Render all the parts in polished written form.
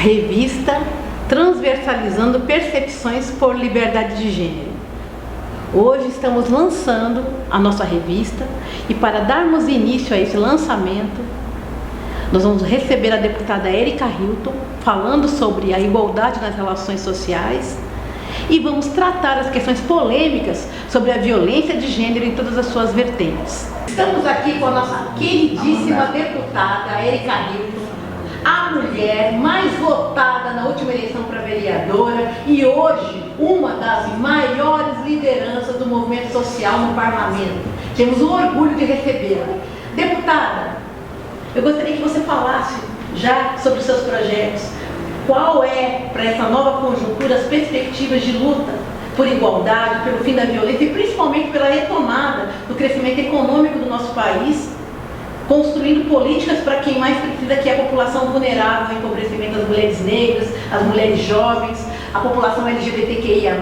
revista Transversalizando Percepções por Liberdade de Gênero. Hoje estamos lançando a nossa revista e para darmos início a esse lançamento, nós vamos receber a deputada Erika Hilton falando sobre a igualdade nas relações sociais e vamos tratar as questões polêmicas sobre a violência de gênero em todas as suas vertentes. Estamos aqui com a nossa queridíssima deputada Erika Hilton, a mulher mais votada na última eleição para vereadora e hoje uma das maiores lideranças do movimento social no parlamento. Temos o orgulho de recebê-la. Deputada, eu gostaria que você falasse já sobre os seus projetos. Qual é, para essa nova conjuntura, as perspectivas de luta por igualdade, pelo fim da violência e principalmente pela retomada do crescimento econômico do nosso país, construindo políticas para quem mais precisa, que é a população vulnerável ao empobrecimento das mulheres negras, as mulheres jovens, a população LGBTQIA+,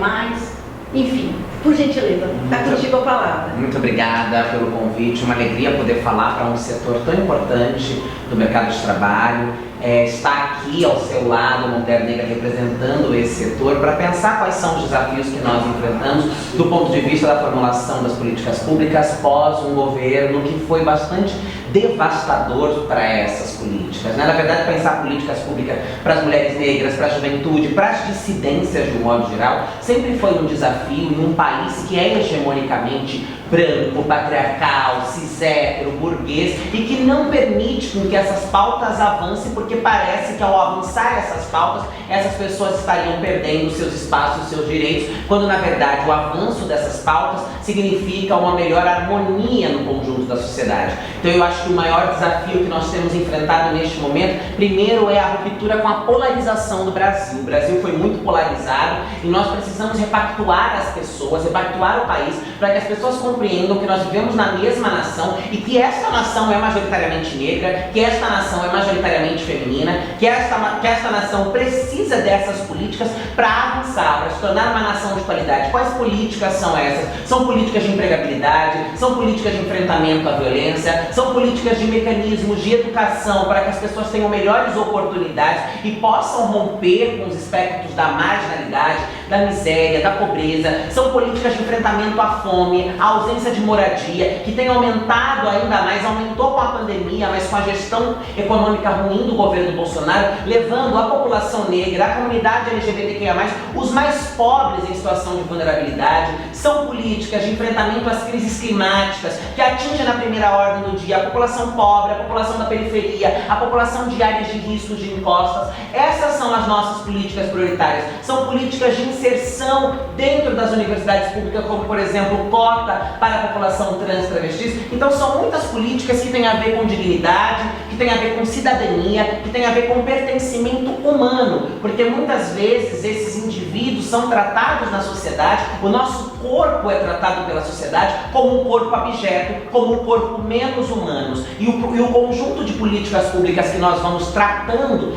enfim, por gentileza, está contigo a palavra. Muito obrigada pelo convite, uma alegria poder falar para um setor tão importante do mercado de trabalho, estar aqui ao seu lado, Mulher Negra, representando esse setor, para pensar quais são os desafios que nós enfrentamos do ponto de vista da formulação das políticas públicas pós um governo que foi bastante devastador para essas políticas, né? Na verdade, pensar políticas públicas para as mulheres negras, para a juventude, para as dissidências de um modo geral, sempre foi um desafio em um país que é hegemonicamente branco, patriarcal, cis-hétero, burguês e que não permite com que essas pautas avancem, porque parece que ao avançar essas pautas, essas pessoas estariam perdendo seus espaços, seus direitos, quando na verdade o avanço dessas pautas significa uma melhor harmonia no conjunto da sociedade. Então eu acho que o maior desafio que nós temos enfrentado neste momento, primeiro é a ruptura com a polarização do Brasil. O Brasil foi muito polarizado e nós precisamos repactuar as pessoas, repactuar o país, para que as pessoas compreendam que nós vivemos na mesma nação e que esta nação é majoritariamente negra, que esta nação é majoritariamente feminina, que esta nação precisa dessas políticas para avançar, para se tornar uma nação de qualidade. Quais políticas são essas? São políticas de empregabilidade, são políticas de enfrentamento à violência, são políticas de mecanismos de educação para que as pessoas tenham melhores oportunidades e possam romper com os espectros da marginalidade, da miséria, da pobreza. São políticas de enfrentamento à fome, à ausência de moradia, que tem aumentado ainda mais, aumentou com a pandemia, mas com a gestão econômica ruim do governo Bolsonaro, levando a população negra, a comunidade LGBTQIA+, os mais pobres em situação de vulnerabilidade. São políticas de enfrentamento às crises climáticas, que atingem na primeira ordem do dia a população pobre, a população da periferia, a população de áreas de riscos de encostas. Essas são as nossas políticas prioritárias. São políticas de inserção dentro das universidades públicas, como por exemplo, cota para a população trans e travestis. Então são muitas políticas que têm a ver com dignidade, que têm a ver com cidadania, que têm a ver com pertencimento humano, porque muitas vezes esses indivíduos são tratados na sociedade, o nosso corpo é tratado pela sociedade como um corpo abjeto, como um corpo menos humano. E o conjunto de políticas públicas que nós vamos tratando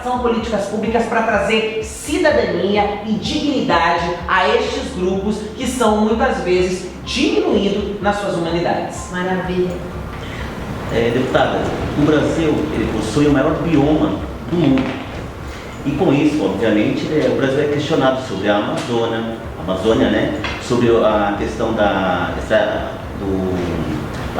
são políticas públicas para trazer cidadania e dignidade a estes grupos que são muitas vezes diminuídos nas suas humanidades. Maravilha. Deputada, o Brasil ele possui o maior bioma do mundo. E com isso, obviamente, o Brasil é questionado sobre a Amazônia, né? Sobre a questão da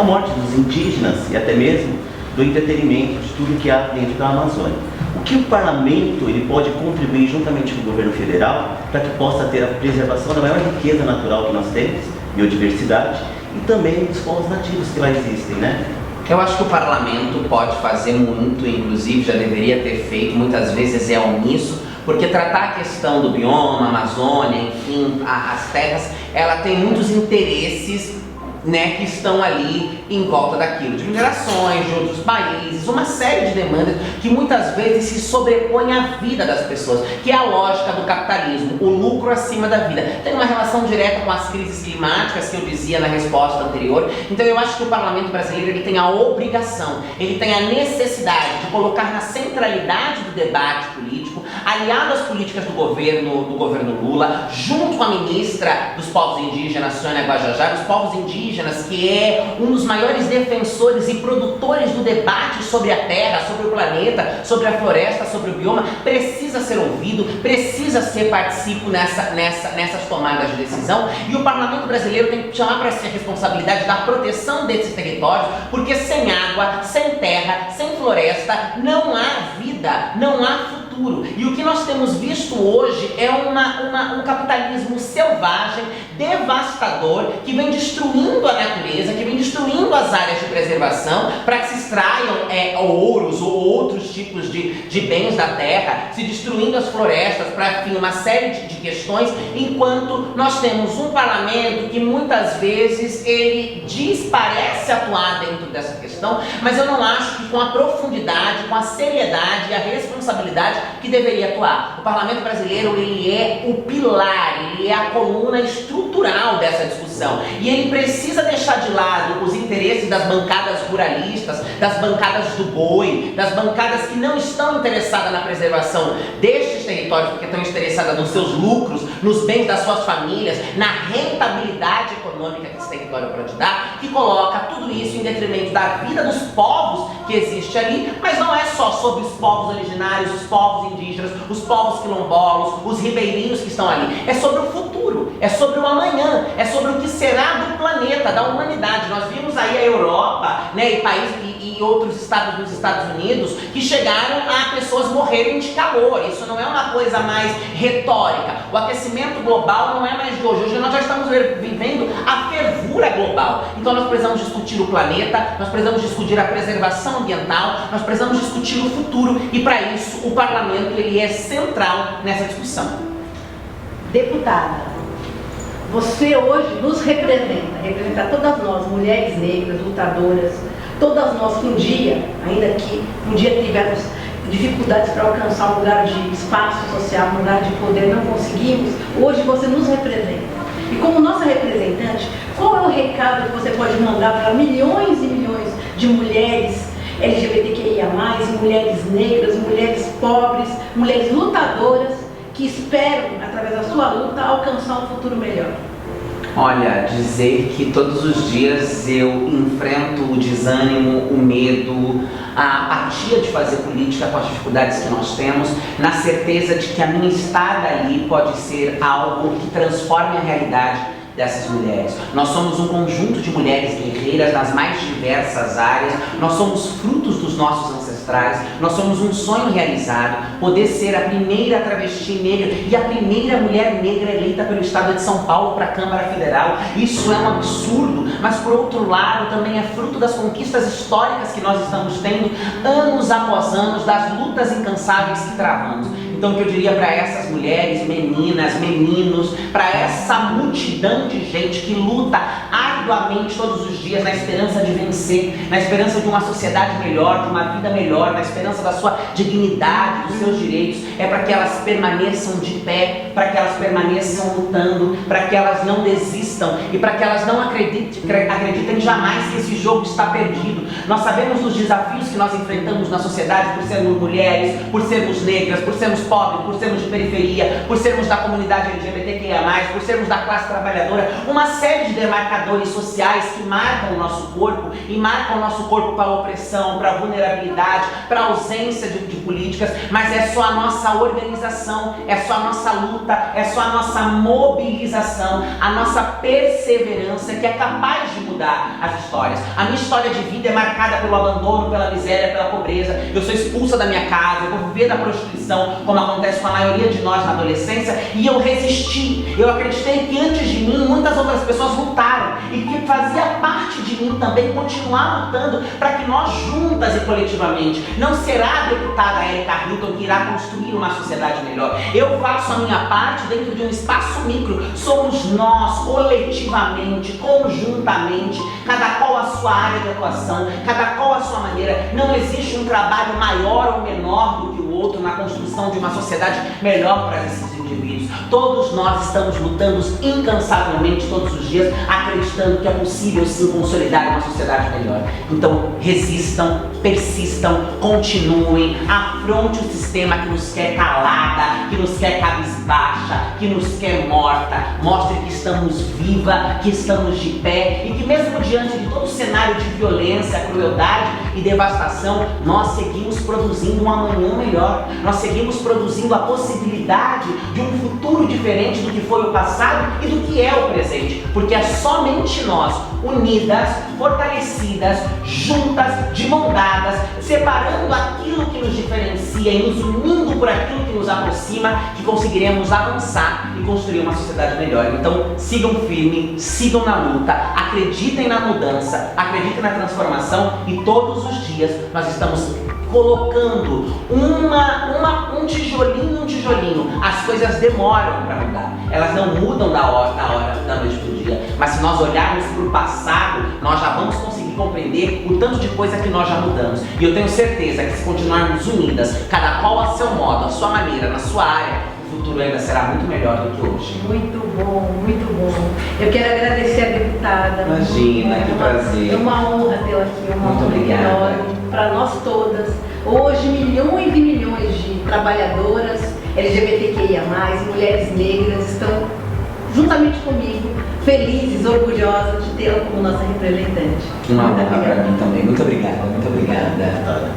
morte dos indígenas e até mesmo do entretenimento de tudo que há dentro da Amazônia. O que o parlamento ele pode contribuir juntamente com o governo federal para que possa ter a preservação da maior riqueza natural que nós temos, biodiversidade, e também dos povos nativos que lá existem, né? Eu acho que o parlamento pode fazer muito, inclusive já deveria ter feito, muitas vezes é omisso, porque tratar a questão do bioma, Amazônia, enfim, as terras, ela tem muitos interesses, né, que estão ali em volta daquilo, de minerações, de outros países, uma série de demandas que muitas vezes se sobrepõem à vida das pessoas, que é a lógica do capitalismo, o lucro acima da vida. Tem uma relação direta com as crises climáticas que eu dizia na resposta anterior. Então eu acho que o parlamento brasileiro ele tem a obrigação, ele tem a necessidade de colocar na centralidade do debate político, aliado às políticas do governo Lula, junto com a ministra dos povos indígenas, Sônia Guajajara, os povos indígenas indígenas, que é um dos maiores defensores e produtores do debate sobre a terra, sobre o planeta, sobre a floresta, sobre o bioma, precisa ser ouvido, precisa ser partícipe nessas tomadas de decisão, e o parlamento brasileiro tem que chamar para si a responsabilidade da proteção desses territórios, porque sem água, sem terra, sem floresta, não há vida, não há futuro. E o que nós temos visto hoje é um capitalismo selvagem, devastador, que vem destruindo a natureza, que vem destruindo as áreas de preservação para que se extraiam ouros ou outros tipos de bens da terra, se destruindo as florestas para, enfim, uma série de questões, enquanto nós temos um parlamento que muitas vezes ele parece atuar dentro dessa questão, mas eu não acho que com a profundidade, com a seriedade e a responsabilidade que deveria atuar. O parlamento brasileiro, ele é o pilar, ele é a coluna estrutural dessa discussão, e ele precisa deixar de lado os interesses das bancadas ruralistas, das bancadas do boi, das bancadas que não estão interessadas na preservação destes territórios, porque estão interessadas nos seus lucros, nos bens das suas famílias, na rentabilidade econômica que esse território pode dar, que coloca tudo isso em detrimento da vida dos povos que existe ali, mas não é só sobre os povos originários, os povos indígenas, os povos quilombolas, os ribeirinhos que estão ali. É sobre o futuro, é sobre o amanhã, é sobre o que será do planeta, da humanidade. Nós vimos aí a Europa, né, e outros estados dos Estados Unidos que chegaram a pessoas morrerem de calor. Isso não é uma coisa mais retórica. O aquecimento global não é mais de hoje. Hoje nós já estamos vivendo a fervura global. Então nós precisamos discutir o planeta, nós precisamos discutir a preservação ambiental, nós precisamos discutir o futuro, e para isso o parlamento ele é central nessa discussão. Deputada, você hoje nos representa todas nós, mulheres negras, lutadoras, todas nós que um dia, ainda que um dia tivemos dificuldades para alcançar um lugar de espaço social, um lugar de poder, não conseguimos, hoje você nos representa. E como nossa representante, qual é o recado que você pode mandar para milhões e milhões de mulheres LGBTQIA+, mulheres negras, mulheres pobres, mulheres lutadoras, que esperam, através da sua luta, alcançar um futuro melhor? Olha, dizer que todos os dias eu enfrento o desânimo, o medo, a apatia de fazer política com as dificuldades que nós temos, na certeza de que a minha estada ali pode ser algo que transforme a realidade dessas mulheres. Nós somos um conjunto de mulheres guerreiras nas mais diversas áreas, nós somos frutos dos nossos ancestrais, nós somos um sonho realizado, poder ser a primeira travesti negra e a primeira mulher negra eleita pelo Estado de São Paulo para a Câmara Federal. Isso é um absurdo, mas por outro lado também é fruto das conquistas históricas que nós estamos tendo anos após anos, das lutas incansáveis que travamos. Então o que eu diria para essas mulheres, meninas, meninos, para essa multidão de gente que luta arduamente todos os dias na esperança de vencer, na esperança de uma sociedade melhor, de uma vida melhor, na esperança da sua dignidade, dos seus direitos, é para que elas permaneçam de pé, para que elas permaneçam lutando, para que elas não desistam e para que elas não acreditem jamais que esse jogo está perdido. Nós sabemos dos desafios que nós enfrentamos na sociedade por sermos mulheres, por sermos negras, por sermos pobres, por sermos de periferia, por sermos da comunidade LGBTQIA+, por sermos da classe trabalhadora, uma série de demarcadores sociais que marcam o nosso corpo e marcam o nosso corpo para a opressão, para a vulnerabilidade, para a ausência de políticas, mas é só a nossa organização, é só a nossa luta, é só a nossa mobilização, a nossa perseverança que é capaz de mudar as histórias. A minha história de vida é marcada pelo abandono, pela miséria, pela pobreza. Eu sou expulsa da minha casa, eu vou viver da prostituição, como acontece com a maioria de nós na adolescência, e eu resisti. Eu acreditei que antes de mim muitas outras pessoas lutaram e que fazia parte de mim também continuar lutando para que nós juntas e coletivamente, não será a deputada Érica Hilton que irá construir uma sociedade melhor. Eu faço a minha parte dentro de um espaço micro, somos nós coletivamente, conjuntamente, cada qual a sua área de atuação, cada qual a sua maneira. Não existe um trabalho maior ou menor do que o outro na construção de uma sociedade melhor para esses indivíduos. Todos nós estamos lutando incansavelmente todos os dias, acreditando que é possível sim consolidar uma sociedade melhor. Então resistam, persistam, continuem, afronte o sistema que nos quer calada, que nos quer cabisbaixa, que nos quer morta. Mostre que estamos viva, que estamos de pé e que mesmo diante de todo o cenário de violência, crueldade e devastação, nós seguimos produzindo um amanhã melhor. Nós seguimos produzindo a possibilidade de um futuro diferente do que foi o passado e do que é o presente, porque é somente nós, unidas, fortalecidas, juntas, de mão dadas, separando aquilo que nos diferencia e nos unindo por aquilo que nos aproxima, que conseguiremos avançar e construir uma sociedade melhor. Então sigam firmes, sigam na luta, acreditem na mudança, acreditem na transformação e todos os dias nós estamos colocando um tijolinho. As coisas demoram para mudar, elas não mudam da noite pro dia, mas se nós olharmos para o passado, nós já vamos conseguir compreender o tanto de coisa que nós já mudamos. E eu tenho certeza que se continuarmos unidas, cada qual a seu modo, a sua maneira, na sua área, o futuro ainda será muito melhor do que hoje. Muito bom, muito bom. Eu quero agradecer a deputada. Imagina, que prazer. É uma honra tê-la aqui, uma Muito honra obrigada. enorme para nós todas. Hoje, milhões e milhões de trabalhadoras LGBTQIA+, mulheres negras, estão juntamente comigo, felizes, orgulhosas de tê-la como nossa representante. Uma honra para mim também. Muito obrigada, muito obrigada.